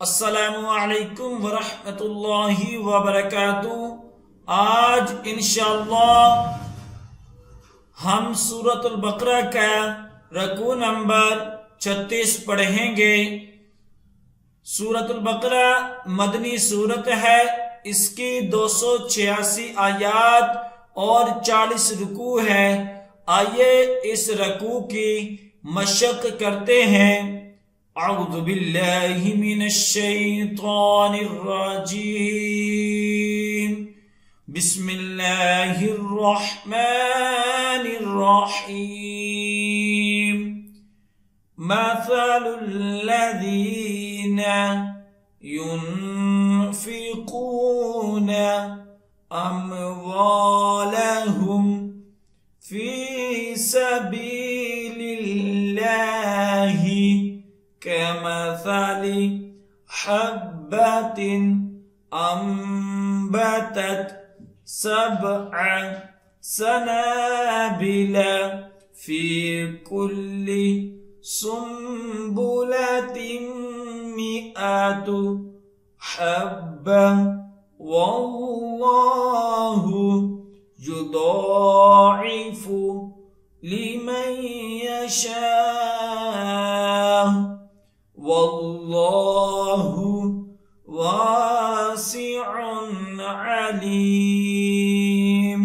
अस्सलामुअलैकुम वरहमतुल्लाहि वबरकातुहू। आज इंशाअल्लाह हम सूरतुल बकरा का रकू नंबर 36 पढ़ेंगे। सूरतुल बकरा मदनी सूरत है। इसकी 286 आयात और 40 रुकू है। आइए इस रकू की मशक करते हैं। अऊज़ु बिल्लाहि मिनश शैतानिर रजीम। बिस्मिल्लाहिर रहमानिर रहीम। मसलुल लज़ीना युनफ़िक़ूना अम्वालहुम फ़ी सबीलिल्लाहि कमसलि हब्बतिन अम्बतत सबअ सनाबिला फ़ी कुल्लि सुम्बुलतिन मिअतु हब्बा वल्लाहु युदाइफु लिमन यशा वल्लाहु वासिउन अलीम।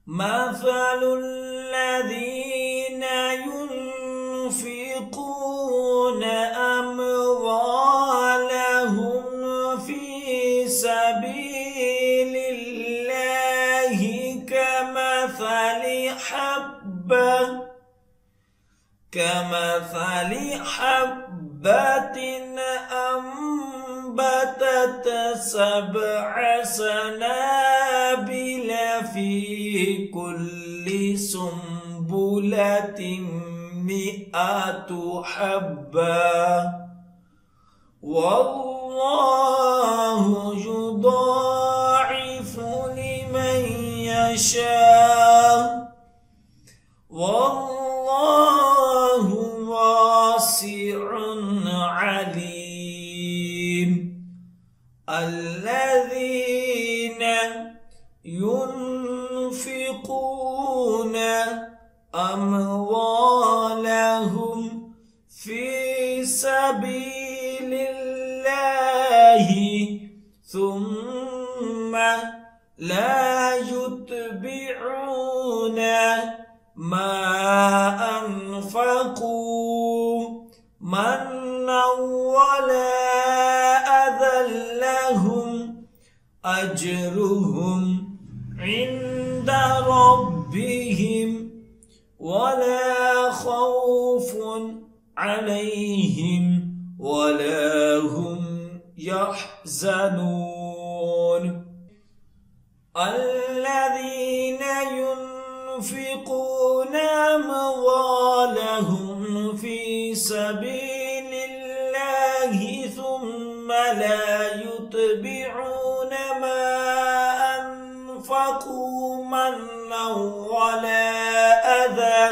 मसलुल लज़ीना युनफ़िक़ूना अम्वालहुम फ़ी सबीलिल्लाहि कमसलि हब्बतिन अम्बतत सबअ सनाबिला फ़ी कुल्लि सुम्बुलतिन मिअतु हब्बा वल्लाहु युदाइफु लिमन यशा वल्लाहु वासिउन अलीम। अल्लज़ीना युनफ़िक़ूना अम्वालहुम फ़ी सबीलिल्लाहि सुम्मा ला युत्बिऊना मा अनफ़क़ू मन्नन वला अज़ल लहुम अज्रुहुम इंद रब्बिहिम वला खौफुन अलैहिम वला हुम यहज़नून। अल्लज़ीना युनफ़िक़ूना अम्वालहुम फ़ी सबीलिल्लाहि सुम्मा ला युत्बिऊना मा अनफ़क़ू मन्नन वला अज़ा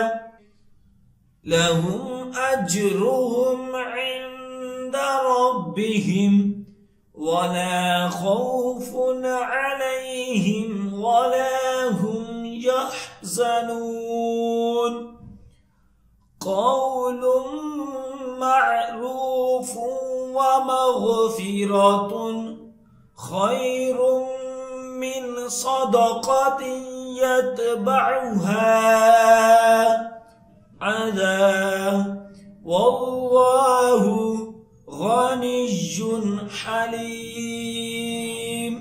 लहुम अज्रुहुम इंद रब्बिहिम वला खौफुन अलैहिम वला हुम यहज़नून। क़ौलुम मअरूफ़ुन व मग़फ़िरतुन ख़ैरुम मिन सदक़तिन यतबअुहा अज़ा वल्लाहु गनिय्युन हलीम।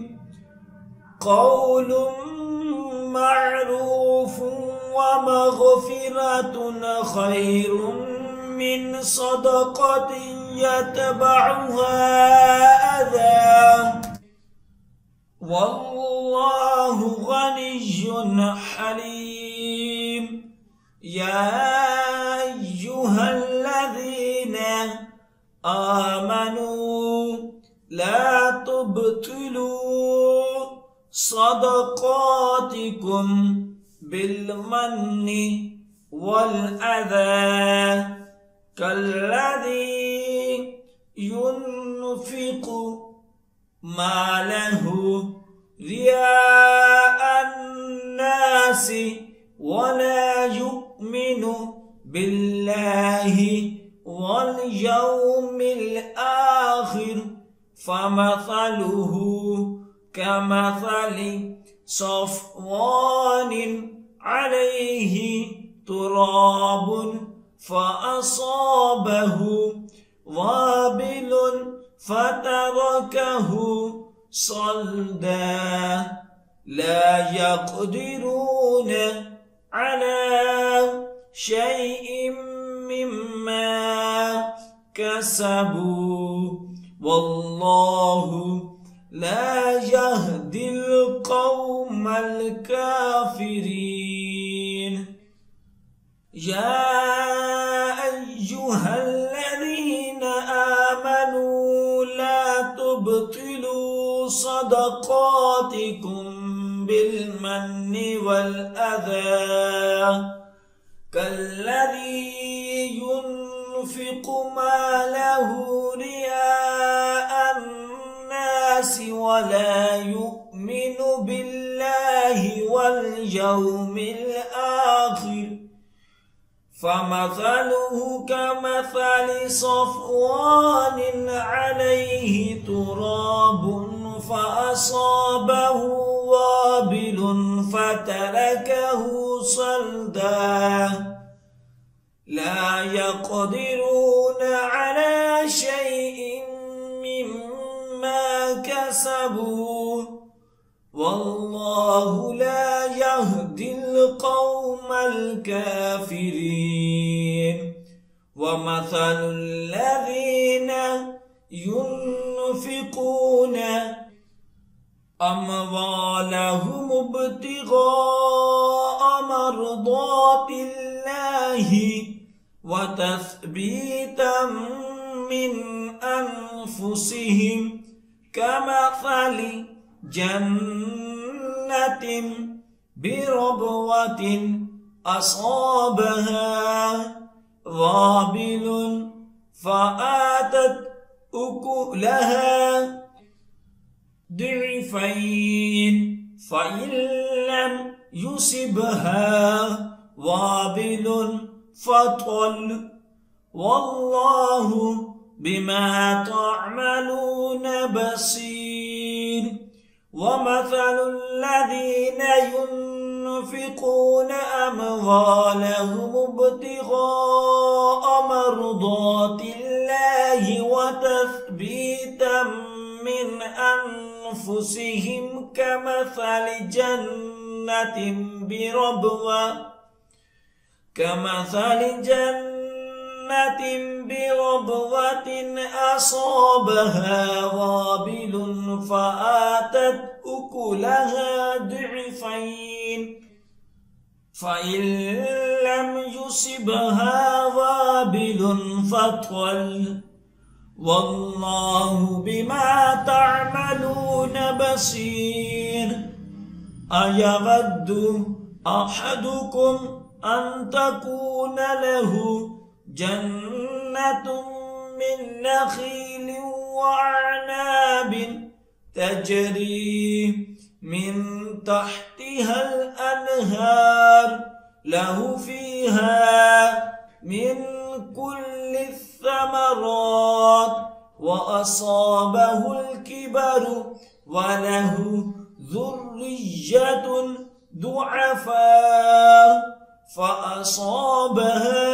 क़ौलुम मअरूफ़ुन व मग़फ़िरतुन ख़ैरुम मिन सदक़तिन यतबअुहा अज़ा वल्लाहु गनिय्युन हलीम। या अय्युहल्लज़ीना आमनू ला तुब्तिलू सदक़ातिकुम बिलमन्नि वल अज़ा कल्लज़ी ينفق ماله رياء الناس ولا يؤمن بالله واليوم الآخر فمثله كمثل صفوان عليه تراب فأصابه وابل فتركه صلدا لا يقدرون على شيء مما كسبوا والله لا يهدي القوم الكافرين يا أيها الذين آمنوا لا تبطلوا صدقاتكم بالمن والأذى كالذي ينفق ماله رياء الناس ولا يؤمن بالله واليوم الآخر فمثله كمثل صفوان عليه تراب فأصابه وابل فتركه صلدا لا يقدرون على شيء مما كسبوا والله لا يهدي القوم الكافرين ومثل الذين ينفقون أموالهم ابتغاء مرضات الله وتثبيتا من أنفسهم كمثل جنة بربوة أصابها وابل فآتت أكلها ضعفين فإن لم يصبها وابل فطل والله بما تعملون بصير ومثل الذين ينفقون أموالهم ابتغاء مرضات الله وتثبيتا من أنفسهم كمثل جنة بربوة أصابها وابل فآتت أكلها ضعفين فإن لم يصبها وابل فطل والله بما تعملون بصير أيود أحدكم أن تكون له جنة من نخيل وأعناب تجري من تحتها الأنهار له فيها من كل الثمرات وأصابه الكبر وله ذرية ضعفاء فأصابها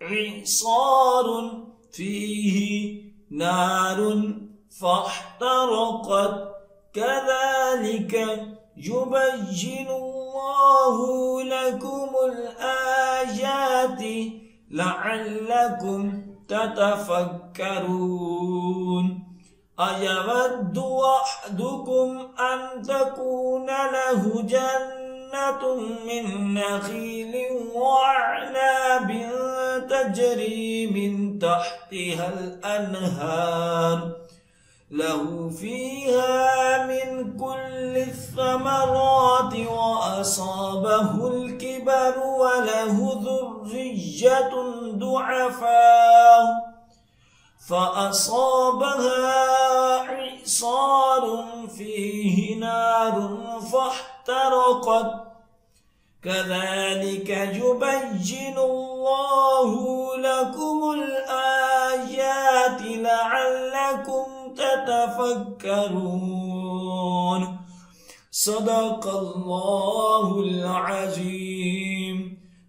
إعصار فيه نار فاحترقت كذلك يبين الله لكم الآيات لعلكم تتفكرون أيود أحدكم أن تكون له جنة من نخيل وأعناب تجري من تحتها الأنهار له فيها من كل الثمرات وأصابه الكبر وله ذرية ضعفاء फ़असाबहा इसारुन फ़ीहि नारुन फ़हतरक़त कज़ालिक युबय्यिनुल्लाहु लकुमुल आयाति लअल्लकुम ततफ़क्करून। सदक़ल्लाहुल अज़ीम।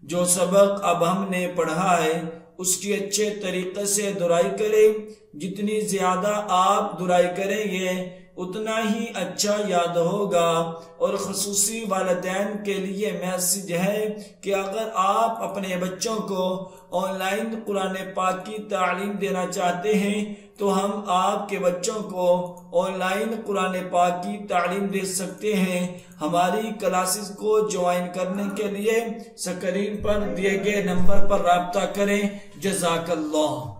जो सबक अब हमने पढ़ा है उसकी अच्छे तरीके से दुराई करें। जितनी ज्यादा आप दुराई करेंगे उतना ही अच्छा याद होगा। और ख़ुसूसी वालिदैन के लिए मैसेज है कि अगर आप अपने बच्चों को ऑनलाइन कुरान पाक की तालीम देना चाहते हैं तो हम आपके बच्चों को ऑनलाइन कुरान पाक की तालीम दे सकते हैं। हमारी क्लासेस को ज्वाइन करने के लिए स्क्रीन पर दिए गए नंबर पर राब्ता करें। जज़ाकल्लाह।